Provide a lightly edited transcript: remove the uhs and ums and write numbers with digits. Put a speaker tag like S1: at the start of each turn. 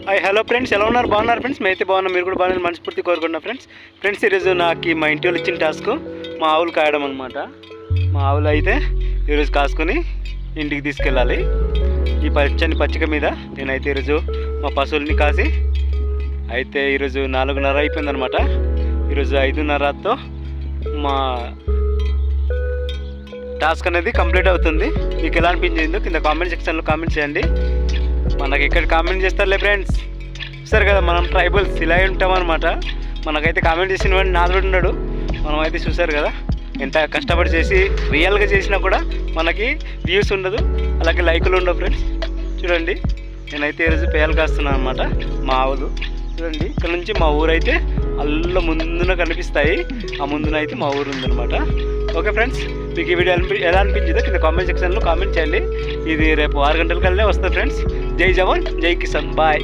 S1: Hello friends, ఎలా ఉన్నారు? బాగున్నారు ఫ్రెండ్స్? మేమైతే బాగున్నాం, మీరు కూడా బాగున్నారు మనస్ఫూర్తి కోరుకుంటున్నా ఫ్రెండ్స్ ఈరోజు నాకు మా ఇంటి వాళ్ళు ఇచ్చిన టాస్క్ మా ఆవులు కాయడం అనమాట. మా ఆవులు అయితే ఈరోజు కాసుకొని ఇంటికి తీసుకెళ్ళాలి. ఈ పచ్చిక మీద నేనైతే ఈరోజు మా పశువుల్ని కాసి అయితే ఈరోజు 4:30 అయిపోయిందనమాట. ఈరోజు 5:30తో మా టాస్క్ అనేది కంప్లీట్ అవుతుంది. మీకు ఎలా అనిపించిందో కింద కామెంట్ సెక్షన్లో కామెంట్ చేయండి. మనకి ఇక్కడ కామెంట్ చేస్తారులే ఫ్రెండ్స్, చూస్తారు కదా మనం ట్రైబల్స్ ఇలా ఉంటామన్నమాట. మనకైతే కామెంట్ చేసిన వాడు నాలుగు ఉన్నాడు. మనం అయితే చూసారు కదా ఎంత కష్టపడి చేసి రియల్గా చేసినా కూడా మనకి వ్యూస్ ఉండదు, అలాగే లైకులు ఉండవు ఫ్రెండ్స్. చూడండి నేనైతే ఈరోజు పేయాలు కాస్తున్నాను అనమాట. మా ఆవులు చూడండి, ఇక్కడ నుంచి మా ఊరైతే అల్ల ముందున కనిపిస్తాయి. ఆ ముందున అయితే మా ఊరు ఉందనమాట. ఓకే ఫ్రెండ్స్, మీకు ఈ వీడియో ఎలా అనిపించిందో కింద కామెంట్ సెక్షన్లో కామెంట్ చేయండి. ఇది రేపు 6 గంటల కల్లా వస్తుంది ఫ్రెండ్స్. జై జవాన్ జై కిసాన్, బాయ్.